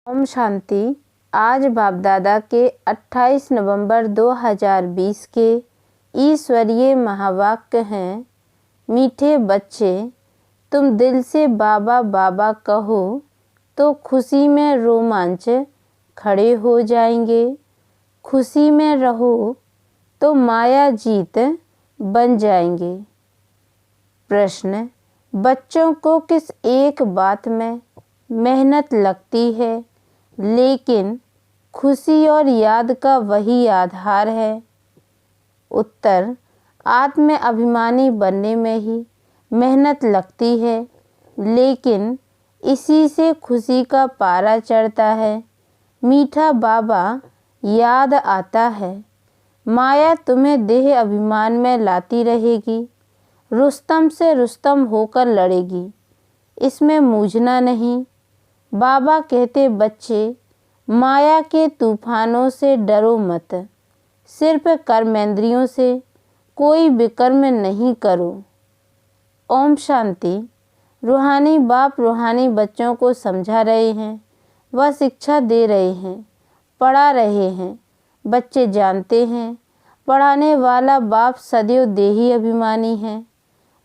ओम शांति। आज बाप दादा के 28 नवंबर 2020 के ईश्वरीय महावाक्य हैं। मीठे बच्चे, तुम दिल से बाबा बाबा कहो तो खुशी में रोमांच खड़े हो जाएंगे। खुशी में रहो तो माया जीत बन जाएंगे। प्रश्न: बच्चों को किस एक बात में मेहनत लगती है, लेकिन खुशी और याद का वही आधार है? उत्तर: आत्म अभिमानी बनने में ही मेहनत लगती है, लेकिन इसी से खुशी का पारा चढ़ता है। मीठा बाबा याद आता है। माया तुम्हें देह अभिमान में लाती रहेगी, रुस्तम से रुस्तम होकर लड़ेगी, इसमें मूझना नहीं। बाबा कहते, बच्चे, माया के तूफानों से डरो मत, सिर्फ कर्मेंद्रियों से कोई विकर्म नहीं करो। ओम शांति। रूहानी बाप रूहानी बच्चों को समझा रहे हैं, वह शिक्षा दे रहे हैं, पढ़ा रहे हैं। बच्चे जानते हैं पढ़ाने वाला बाप सदैव देही अभिमानी है,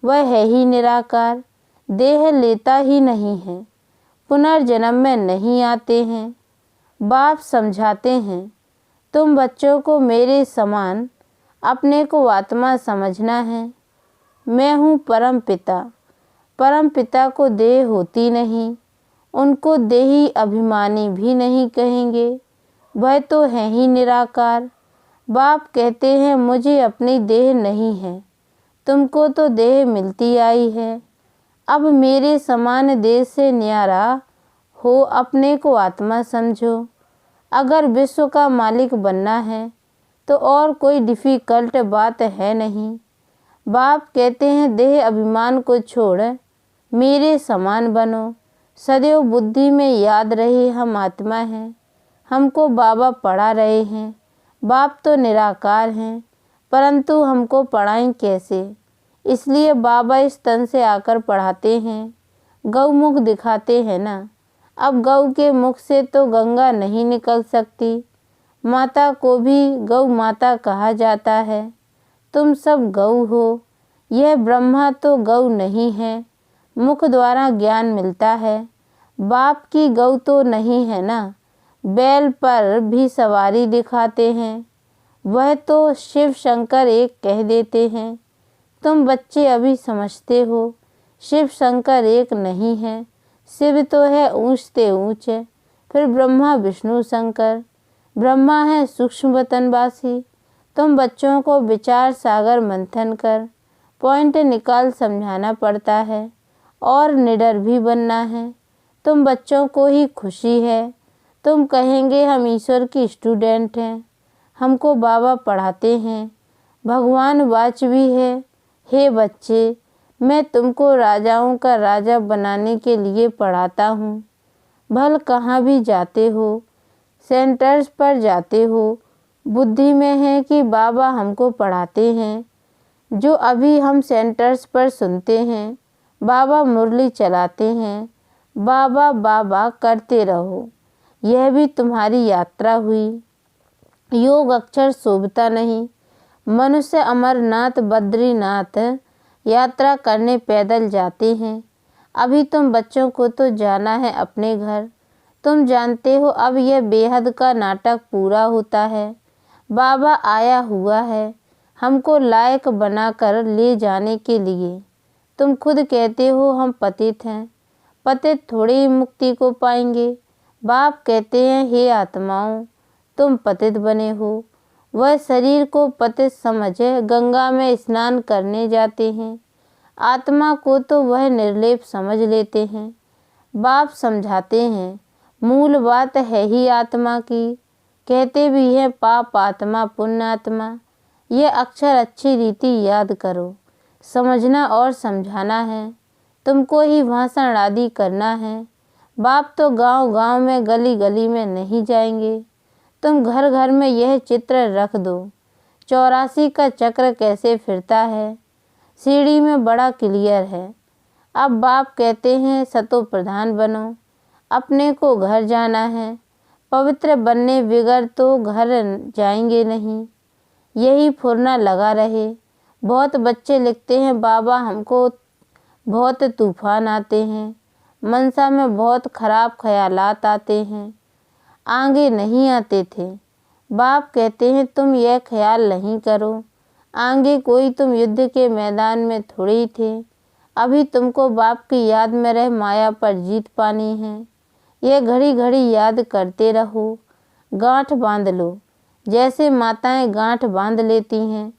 वह है ही निराकार, देह लेता ही नहीं है, पुनर्जन्म में नहीं आते हैं। बाप समझाते हैं, तुम बच्चों को मेरे समान अपने को आत्मा समझना है। मैं हूँ परम पिता। परम पिता को देह होती नहीं, उनको देही अभिमानी भी नहीं कहेंगे, वह तो है ही निराकार। बाप कहते हैं, मुझे अपनी देह नहीं है, तुमको तो देह मिलती आई है। अब मेरे समान देह से न्यारा हो अपने को आत्मा समझो। अगर विश्व का मालिक बनना है तो और कोई डिफ़िकल्ट बात है नहीं। बाप कहते हैं, देह अभिमान को छोड़ मेरे समान बनो। सदैव बुद्धि में याद रहे हम आत्मा हैं। हमको बाबा पढ़ा रहे हैं। बाप तो निराकार हैं, परंतु हमको पढ़ाएं कैसे? इसलिए बाबा इस तन से आकर पढ़ाते हैं, गौमुख दिखाते हैं ना। अब गौ के मुख से तो गंगा नहीं निकल सकती। माता को भी गौ माता कहा जाता है। तुम सब गौ हो। यह ब्रह्मा तो गौ नहीं है, मुख द्वारा ज्ञान मिलता है। बाप की गौ तो नहीं है ना। बैल पर भी सवारी दिखाते हैं, वह तो शिव शंकर एक कह देते हैं। तुम बच्चे अभी समझते हो शिव शंकर एक नहीं है। शिव तो है ऊंचते ऊंच, फिर ब्रह्मा विष्णु शंकर। ब्रह्मा है सूक्ष्म वतनवासी। तुम बच्चों को विचार सागर मंथन कर पॉइंट निकाल समझाना पड़ता है और निडर भी बनना है। तुम बच्चों को ही खुशी है। तुम कहेंगे, हम ईश्वर की स्टूडेंट हैं, हमको बाबा पढ़ाते हैं। भगवान वाच भी है, हे बच्चे, मैं तुमको राजाओं का राजा बनाने के लिए पढ़ाता हूँ। भल कहाँ भी जाते हो, सेंटर्स पर जाते हो, बुद्धि में है कि बाबा हमको पढ़ाते हैं। जो अभी हम सेंटर्स पर सुनते हैं, बाबा मुरली चलाते हैं, बाबा बाबा करते रहो, यह भी तुम्हारी यात्रा हुई। योग अक्षर शोभता नहीं। मनुष्य अमरनाथ बद्रीनाथ यात्रा करने पैदल जाते हैं। अभी तुम बच्चों को तो जाना है अपने घर। तुम जानते हो अब यह बेहद का नाटक पूरा होता है। बाबा आया हुआ है हमको लायक बनाकर ले जाने के लिए। तुम खुद कहते हो हम पतित हैं, पतित थोड़ी ही मुक्ति को पाएंगे। बाप कहते हैं, हे आत्माओं, तुम पतित बने हो। वह शरीर को पतित समझ गंगा में स्नान करने जाते हैं, आत्मा को तो वह निर्लेप समझ लेते हैं। बाप समझाते हैं, मूल बात है ही आत्मा की। कहते भी हैं, पाप आत्मा पुण्य आत्मा। ये अक्षर अच्छी रीति याद करो। समझना और समझाना है, तुमको ही भाषण आदि करना है। बाप तो गांव गांव में गली गली में नहीं जाएंगे। तुम घर घर में यह चित्र रख दो, 84 का चक्र कैसे फिरता है। सीढ़ी में बड़ा क्लियर है। अब बाप कहते हैं, सतो प्रधान बनो। अपने को घर जाना है। पवित्र बनने बिगर तो घर जाएंगे नहीं। यही फुरना लगा रहे। बहुत बच्चे लिखते हैं, बाबा हमको बहुत तूफान आते हैं, मनसा में बहुत खराब ख्यालात आते हैं, आगे नहीं आते थे। बाप कहते हैं तुम यह ख्याल नहीं करो, आगे कोई तुम युद्ध के मैदान में थोड़ी थे। अभी तुमको बाप की याद में रह माया पर जीत पानी है। यह घड़ी घड़ी याद करते रहो, गांठ बांध लो जैसे माताएं गांठ बांध लेती हैं।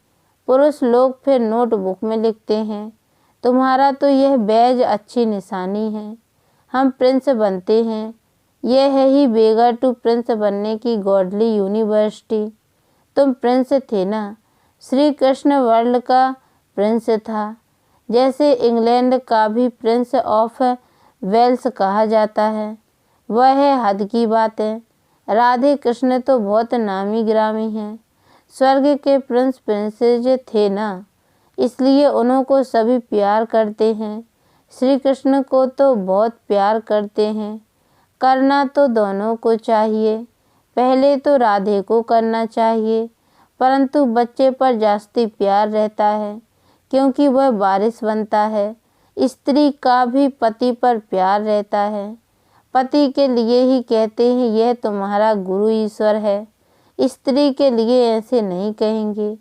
पुरुष लोग फिर नोटबुक में लिखते हैं, तुम्हारा तो यह बैज अच्छी निशानी है, हम प्रिंस बनते हैं। यह है ही बेगर टू प्रिंस बनने की गॉडली यूनिवर्सिटी। तुम प्रिंस थे ना, श्री कृष्ण वर्ल्ड का प्रिंस था, जैसे इंग्लैंड का भी प्रिंस ऑफ वेल्स कहा जाता है। वह है हद की बात है। राधे कृष्ण तो बहुत नामी गिरामी हैं, स्वर्ग के प्रिंस प्रिंसेस थे ना, इसलिए उन्हों को सभी प्यार करते हैं। श्री कृष्ण को तो बहुत प्यार करते हैं। करना तो दोनों को चाहिए, पहले तो राधे को करना चाहिए, परंतु बच्चे पर जास्ती प्यार रहता है क्योंकि वह वारिस बनता है। स्त्री का भी पति पर प्यार रहता है। पति के लिए ही कहते हैं यह तुम्हारा गुरु ईश्वर है, स्त्री के लिए ऐसे नहीं कहेंगे।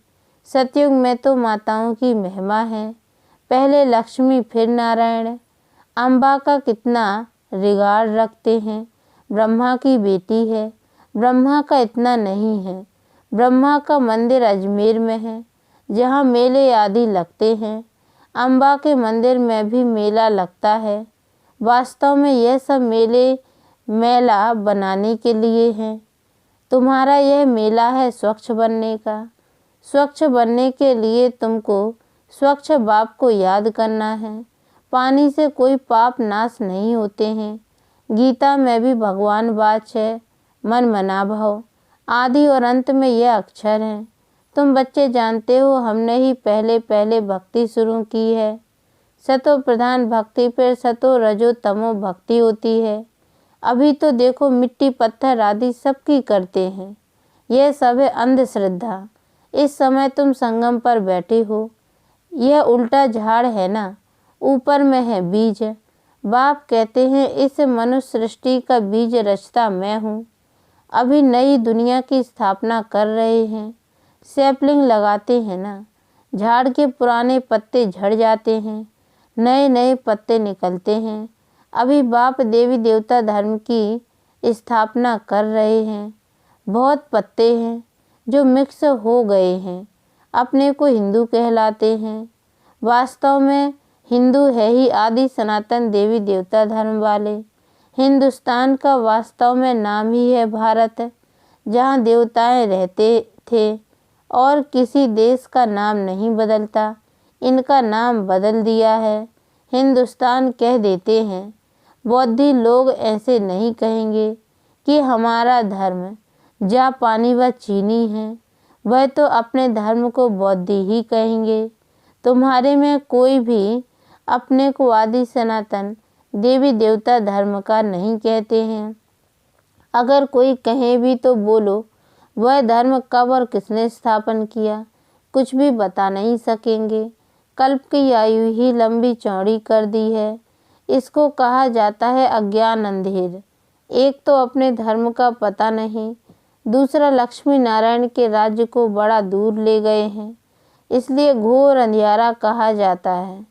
सतयुग में तो माताओं की महिमा है, पहले लक्ष्मी फिर नारायण। अम्बा का कितना रिगार्ड रखते हैं, ब्रह्मा की बेटी है। ब्रह्मा का इतना नहीं है। ब्रह्मा का मंदिर अजमेर में है, जहाँ मेले आदि लगते हैं। अम्बा के मंदिर में भी मेला लगता है। वास्तव में यह सब मेले मेला बनाने के लिए हैं। तुम्हारा यह मेला है स्वच्छ बनने का। स्वच्छ बनने के लिए तुमको स्वच्छ बाप को याद करना है। पानी से कोई पाप नाश नहीं होते हैं। गीता में भी भगवान वाच है, मन मना भव। आदि और अंत में यह अक्षर हैं। तुम बच्चे जानते हो, हमने ही पहले पहले भक्ति शुरू की है। सतो प्रधान भक्ति पर सतो रजो तमो भक्ति होती है। अभी तो देखो मिट्टी पत्थर आदि सबकी करते हैं। यह सब है अंधश्रद्धा। इस समय तुम संगम पर बैठे हो, यह उल्टा झाड़ है ना, ऊपर में है बीज। बाप कहते हैं इस मनुष्य सृष्टि का बीज रचता मैं हूँ। अभी नई दुनिया की स्थापना कर रहे हैं। सैपलिंग लगाते हैं ना, झाड़ के पुराने पत्ते झड़ जाते हैं, नए नए पत्ते निकलते हैं। अभी बाप देवी देवता धर्म की स्थापना कर रहे हैं। बहुत पत्ते हैं जो मिक्स हो गए हैं, अपने को हिंदू कहलाते हैं। वास्तव में हिंदू है ही आदि सनातन देवी देवता धर्म वाले। हिंदुस्तान का वास्तव में नाम ही है भारत, जहाँ देवताएं रहते थे, और किसी देश का नाम नहीं बदलता। इनका नाम बदल दिया है, हिंदुस्तान कह देते हैं। बौद्धि लोग ऐसे नहीं कहेंगे कि हमारा धर्म जापानी व चीनी है, वह तो अपने धर्म को बौद्धि ही कहेंगे। तुम्हारे में कोई भी अपने को आदि सनातन देवी देवता धर्म का नहीं कहते हैं। अगर कोई कहे भी तो बोलो वह धर्म कब और किसने स्थापन किया, कुछ भी बता नहीं सकेंगे। कल्प की आयु ही लंबी चौड़ी कर दी है। इसको कहा जाता है अज्ञान अंधेर। एक तो अपने धर्म का पता नहीं, दूसरा लक्ष्मी नारायण के राज्य को बड़ा दूर ले गए हैं, इसलिए घोर अंधियारा कहा जाता है।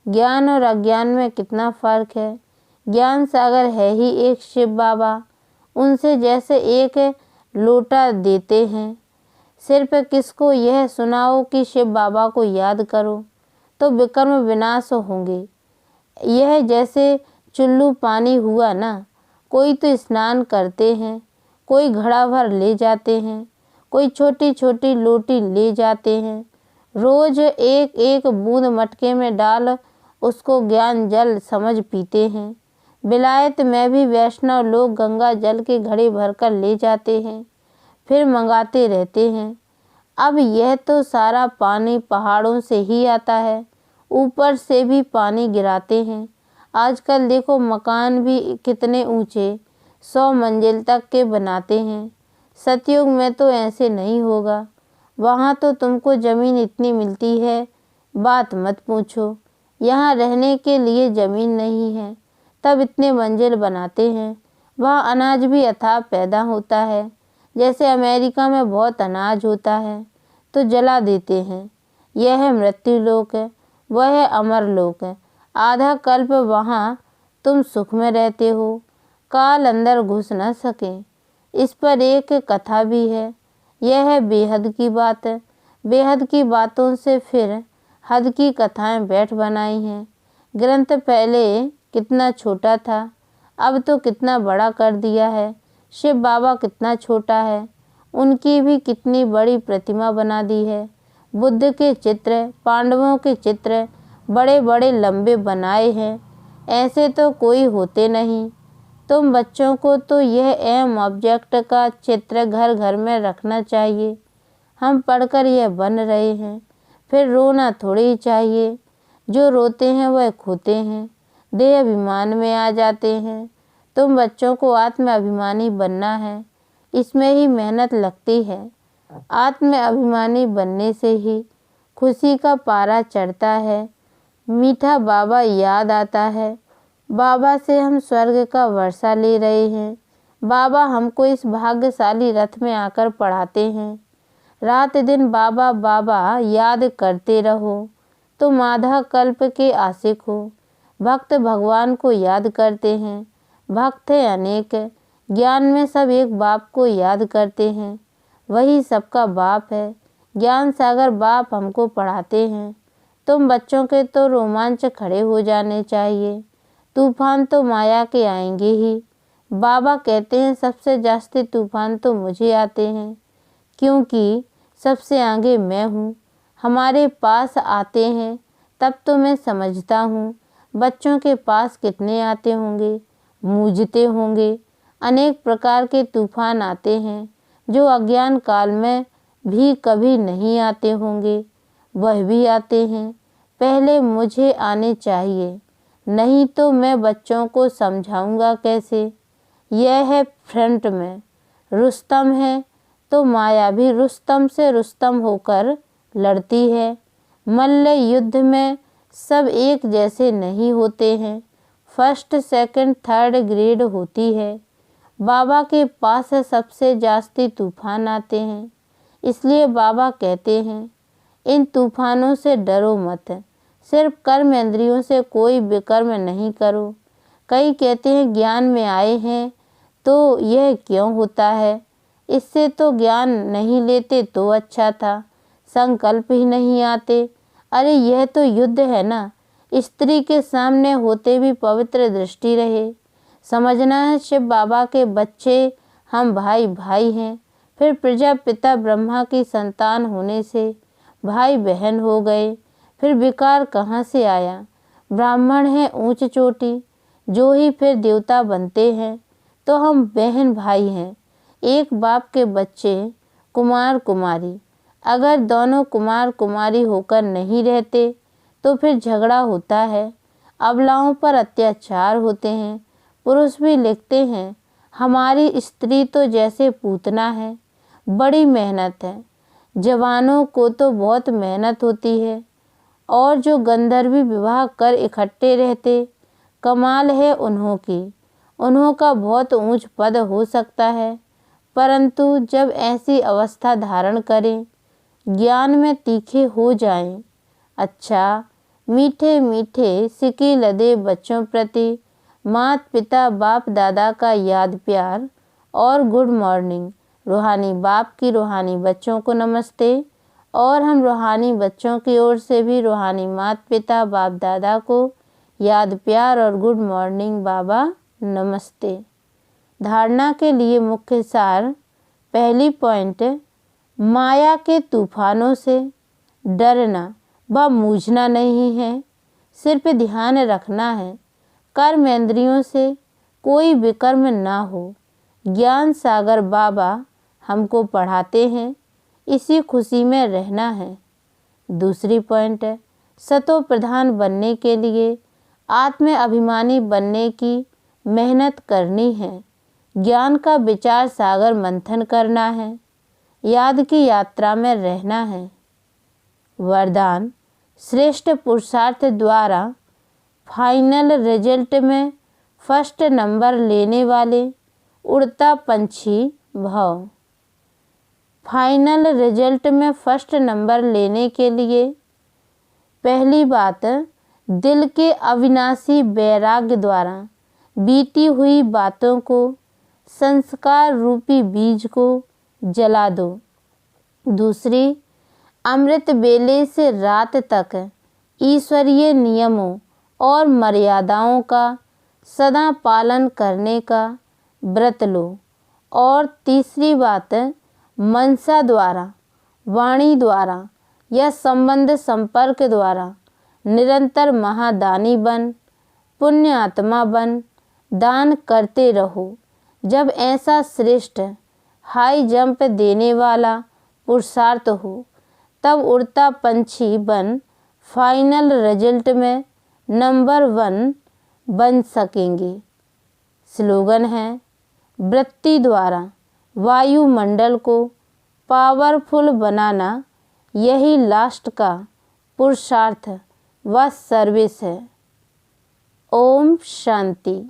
ज्ञान और अज्ञान में कितना फर्क है। ज्ञान सागर है ही एक शिव बाबा, उनसे जैसे एक लोटा देते हैं। सिर्फ किसको यह सुनाओ कि शिव बाबा को याद करो तो विकर्म विनाश होंगे। यह जैसे चुल्लू पानी हुआ ना, कोई तो स्नान करते हैं, कोई घड़ा भर ले जाते हैं, कोई छोटी छोटी लोटी ले जाते हैं। रोज एक एक बूंद मटके में डाल उसको ज्ञान जल समझ पीते हैं। विलायत में भी वैष्णव लोग गंगा जल के घड़े भरकर ले जाते हैं, फिर मंगाते रहते हैं। अब यह तो सारा पानी पहाड़ों से ही आता है, ऊपर से भी पानी गिराते हैं। आजकल देखो मकान भी कितने ऊंचे 100 मंजिल तक के बनाते हैं। सतयुग में तो ऐसे नहीं होगा। वहाँ तो तुमको ज़मीन इतनी मिलती है, बात मत पूछो। यहाँ रहने के लिए ज़मीन नहीं है, तब इतने मंजिल बनाते हैं। वहाँ अनाज भी अथाह पैदा होता है। जैसे अमेरिका में बहुत अनाज होता है तो जला देते हैं। यह है मृत्यु लोक है, वह है अमर लोक है। आधा कल्प वहाँ तुम सुख में रहते हो, काल अंदर घुस न सके। इस पर एक कथा भी है। यह है बेहद की बात है। बेहद की बातों से फिर हद की कथाएं बैठ बनाई हैं। ग्रंथ पहले कितना छोटा था, अब तो कितना बड़ा कर दिया है। शिव बाबा कितना छोटा है, उनकी भी कितनी बड़ी प्रतिमा बना दी है। बुद्ध के चित्र, पांडवों के चित्र बड़े बड़े लंबे बनाए हैं। ऐसे तो कोई होते नहीं। तुम बच्चों को तो यह एम ऑब्जेक्ट का चित्र घर घर में रखना चाहिए। हम पढ़कर यह बन रहे हैं, फिर रोना थोड़ी ही चाहिए। जो रोते हैं वह खोते हैं, देह अभिमान में आ जाते हैं। तुम बच्चों को आत्म अभिमानी बनना है, इसमें ही मेहनत लगती है। आत्म अभिमानी बनने से ही खुशी का पारा चढ़ता है। मीठा बाबा याद आता है। बाबा से हम स्वर्ग का वर्षा ले रहे हैं। बाबा हमको इस भाग्यशाली रथ में आकर पढ़ाते हैं। रात दिन बाबा बाबा याद करते रहो। तुम आधा कल्प के आशिक हो। भक्त भगवान को याद करते हैं। भक्त है अनेक, ज्ञान में सब एक बाप को याद करते हैं। वही सबका बाप है। ज्ञान सागर बाप हमको पढ़ाते हैं। तुम बच्चों के तो रोमांच खड़े हो जाने चाहिए। तूफान तो माया के आएंगे ही। बाबा कहते हैं सबसे जास्ती तूफान तो मुझे आते हैं, क्योंकि सबसे आगे मैं हूँ। हमारे पास आते हैं तब तो मैं समझता हूँ। बच्चों के पास कितने आते होंगे, मूझते होंगे। अनेक प्रकार के तूफान आते हैं जो अज्ञान काल में भी कभी नहीं आते होंगे, वह भी आते हैं। पहले मुझे आने चाहिए, नहीं तो मैं बच्चों को समझाऊंगा कैसे। यह है फ्रंट में। रुस्तम है तो माया भी रुस्तम से रुस्तम होकर लड़ती है। मल्ल युद्ध में सब एक जैसे नहीं होते हैं। फर्स्ट सेकंड थर्ड ग्रेड होती है। बाबा के पास सबसे जास्ती तूफान आते हैं। इसलिए बाबा कहते हैं इन तूफानों से डरो मत, सिर्फ कर्म इंद्रियों से कोई विकर्म नहीं करो। कई कहते हैं ज्ञान में आए हैं तो यह क्यों होता है, इससे तो ज्ञान नहीं लेते तो अच्छा था, संकल्प ही नहीं आते। अरे यह तो युद्ध है ना, स्त्री के सामने होते भी पवित्र दृष्टि रहे। समझना है शिव बाबा के बच्चे हम भाई भाई हैं। फिर प्रजापिता ब्रह्मा की संतान होने से भाई बहन हो गए। फिर विकार कहाँ से आया। ब्राह्मण है ऊंच चोटी, जो ही फिर देवता बनते हैं। तो हम बहन भाई हैं, एक बाप के बच्चे, कुमार कुमारी। अगर दोनों कुमार कुमारी होकर नहीं रहते तो फिर झगड़ा होता है, अबलाओं पर अत्याचार होते हैं। पुरुष भी लिखते हैं हमारी स्त्री तो जैसे पूतना है, बड़ी मेहनत है। जवानों को तो बहुत मेहनत होती है। और जो गंधर्वी विवाह कर इकट्ठे रहते, कमाल है उन्हों की। उन्हों का बहुत ऊंच पद हो सकता है, परंतु जब ऐसी अवस्था धारण करें, ज्ञान में तीखे हो जाएं। अच्छा, मीठे मीठे सिकी लदे बच्चों प्रति माता पिता बाप दादा का याद प्यार और गुड मॉर्निंग। रूहानी बाप की रूहानी बच्चों को नमस्ते। और हम रूहानी बच्चों की ओर से भी रूहानी माता पिता बाप दादा को याद प्यार और गुड मॉर्निंग बाबा नमस्ते। धारणा के लिए मुख्य सार। पहली पॉइंट, माया के तूफानों से डरना व मूझना नहीं है, सिर्फ ध्यान रखना है कर्म इंद्रियों से कोई विकर्म ना हो। ज्ञान सागर बाबा हमको पढ़ाते हैं, इसी खुशी में रहना है। दूसरी पॉइंट है, सतो प्रधान बनने के लिए आत्म अभिमानी बनने की मेहनत करनी है। ज्ञान का विचार सागर मंथन करना है। याद की यात्रा में रहना है। वरदान, श्रेष्ठ पुरुषार्थ द्वारा फाइनल रिजल्ट में फर्स्ट नंबर लेने वाले उड़ता पंछी भव। फाइनल रिजल्ट में फर्स्ट नंबर लेने के लिए पहली बात, दिल के अविनाशी वैराग्य द्वारा बीती हुई बातों को, संस्कार रूपी बीज को जला दो। दूसरी, अमृत बेले से रात तक ईश्वरीय नियमों और मर्यादाओं का सदा पालन करने का व्रत लो। और तीसरी बात, मनसा द्वारा, वाणी द्वारा या संबंध संपर्क द्वारा निरंतर महादानी बन, पुण्य आत्मा बन, दान करते रहो। जब ऐसा श्रेष्ठ हाई जंप देने वाला पुरुषार्थ हो, तब उड़ता पंछी बन फाइनल रिजल्ट में नंबर 1 बन सकेंगे। स्लोगन है, वृत्ति द्वारा वायुमंडल को पावरफुल बनाना, यही लास्ट का पुरुषार्थ व सर्विस है। ओम शांति।